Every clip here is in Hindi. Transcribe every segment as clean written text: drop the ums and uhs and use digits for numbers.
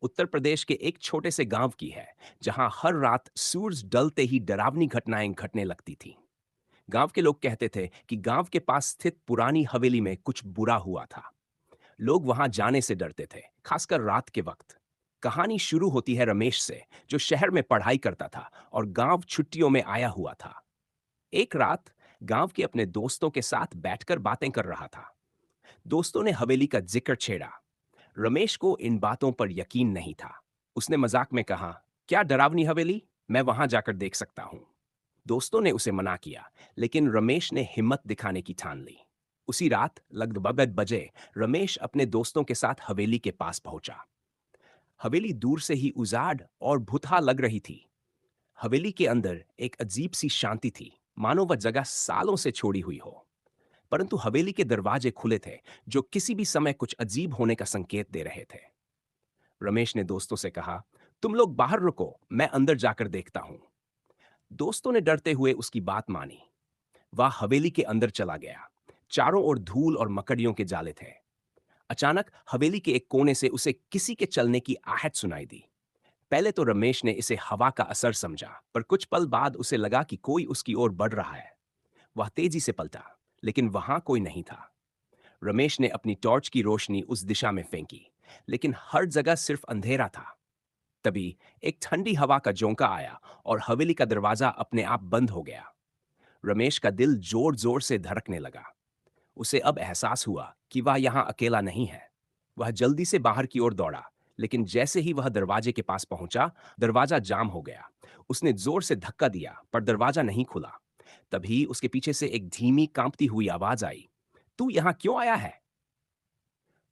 उत्तर प्रदेश के एक छोटे से गांव की है, जहां हर रात सूरज डलते ही डरावनी घटनाएं घटने लगती थीं। गांव के लोग कहते थे कि गांव के पास स्थित पुरानी हवेली में कुछ बुरा हुआ था। लोग वहां जाने से डरते थे, खासकर रात के वक्त। कहानी शुरू होती है रमेश से, जो शहर में पढ़ाई करता था और गांव छुट्टियों में आया हुआ था। एक रात गांव के अपने दोस्तों के साथ बैठकर बातें कर रहा था। दोस्तों ने हवेली का जिक्र छेड़ा। रमेश को इन बातों पर यकीन नहीं था। उसने मजाक में कहा, क्या डरावनी हवेली? मैं वहां जाकर देख सकता हूं। दोस्तों ने उसे मना किया, लेकिन रमेश ने हिम्मत दिखाने की ठान ली। उसी रात लगभग बजे रमेश अपने दोस्तों के साथ हवेली के पास पहुंचा। हवेली दूर से ही उजाड़ और भुतहा लग रही थी। हवेली के अंदर एक अजीब सी शांति थी, मानो वह जगह सालों से छोड़ी हुई हो। परंतु हवेली के दरवाजे खुले थे, जो किसी भी समय कुछ अजीब होने का संकेत दे रहे थे। रमेश ने दोस्तों से कहा, तुम लोग बाहर रुको, मैं अंदर जाकर देखता हूं। दोस्तों ने डरते हुए उसकी बात मानी। वह हवेली के अंदर चला गया। चारों ओर धूल और मकड़ियों के जाले थे। अचानक हवेली के एक कोने से उसे किसी के चलने की आहट सुनाई दी। पहले तो रमेश ने इसे हवा का असर समझा, पर कुछ पल बाद उसे लगा कि कोई उसकी ओर बढ़ रहा है। वह तेजी से पलटा, लेकिन वहां कोई नहीं था। रमेश ने अपनी टॉर्च की रोशनी उस दिशा में फेंकी, लेकिन हर जगह सिर्फ अंधेरा था। तभी एक ठंडी हवा का झोंका आया और हवेली का दरवाजा अपने आप बंद हो गया। रमेश का दिल जोर जोर से धड़कने लगा। उसे अब एहसास हुआ कि वह यहां अकेला नहीं है। वह जल्दी से बाहर की ओर दौड़ा, लेकिन जैसे ही वह दरवाजे के पास पहुंचा, दरवाजा जाम हो गया। उसने जोर से धक्का दिया, पर दरवाजा नहीं खुला। तभी उसके पीछे से एक धीमी कांपती हुई आवाज आई, तू यहां क्यों आया है?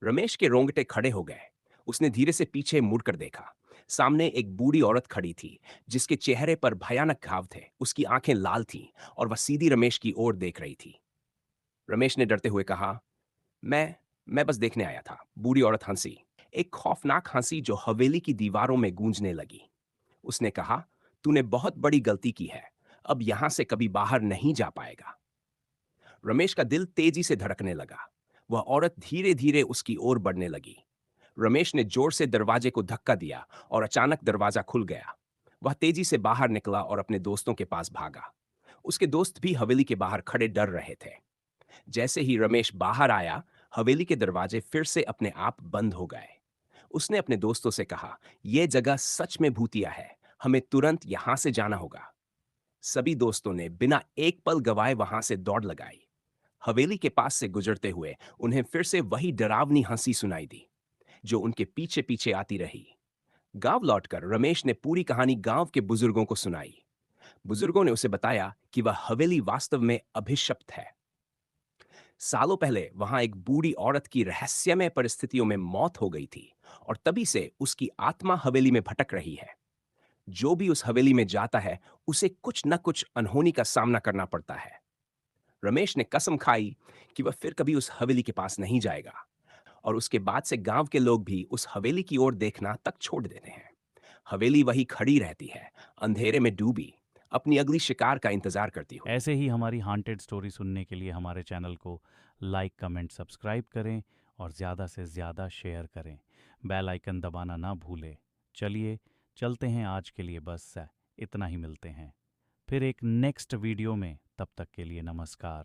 रमेश के रोंगटे खड़े हो गए। उसने धीरे से पीछे मुड़कर देखा। सामने एक बूढ़ी औरत खड़ी थी, जिसके चेहरे पर भयानक घाव थे। उसकी आंखें लाल थीं और वह सीधी रमेश की ओर देख रही थी। रमेश ने डरते हुए कहा, मैं मैं बस देखने आया था। बूढ़ी औरत हंसी, एक खौफनाक हंसी जो हवेली की दीवारों में गूंजने लगी। उसने कहा, तूने बहुत बड़ी गलती की है। अब यहां से कभी बाहर नहीं जा पाएगा। रमेश का दिल तेजी से धड़कने लगा। वह औरत धीरे धीरे उसकी ओर बढ़ने लगी। रमेश ने जोर से दरवाजे को धक्का दिया और अचानक दरवाजा खुल गया। वह तेजी से बाहर निकला और अपने दोस्तों के पास भागा। उसके दोस्त भी हवेली के बाहर खड़े डर रहे थे। जैसे ही रमेश बाहर आया, हवेली के दरवाजे फिर से अपने आप बंद हो गए। उसने अपने दोस्तों से कहा, यह जगह सच में भूतिया है। हमें तुरंत यहां से जाना होगा। सभी दोस्तों ने बिना एक पल गवाए वहां से दौड़ लगाई। हवेली के पास से गुजरते हुए उन्हें फिर से वही डरावनी हंसी सुनाई दी, जो उनके पीछे पीछे आती रही। गांव लौटकर रमेश ने पूरी कहानी गांव के बुजुर्गों को सुनाई। बुजुर्गों ने उसे बताया कि वह हवेली वास्तव में अभिशप्त है। सालों पहले वहां एक बूढ़ी औरत की रहस्यमय परिस्थितियों में मौत हो गई थी, और तभी से उसकी आत्मा हवेली में भटक रही है। जो भी उस हवेली में जाता है, उसे कुछ न कुछ अनहोनी का सामना करना पड़ता है। रमेश ने कसम खाई कि वह फिर कभी उस हवेली के पास नहीं जाएगा, और उसके बाद से गांव के लोग भी उस हवेली की ओर देखना तक छोड़ देते हैं। हवेली वही खड़ी रहती है, अंधेरे में डूबी, अपनी अगली शिकार का इंतजार करती हुई। ऐसे ही हमारी हॉन्टेड स्टोरी सुनने के लिए हमारे चैनल को लाइक कमेंट सब्सक्राइब करें और ज़्यादा से ज़्यादा शेयर करें। बेल आइकन दबाना ना भूलें। चलिए चलते हैं, आज के लिए बस इतना ही। मिलते हैं फिर एक नेक्स्ट वीडियो में। तब तक के लिए नमस्कार।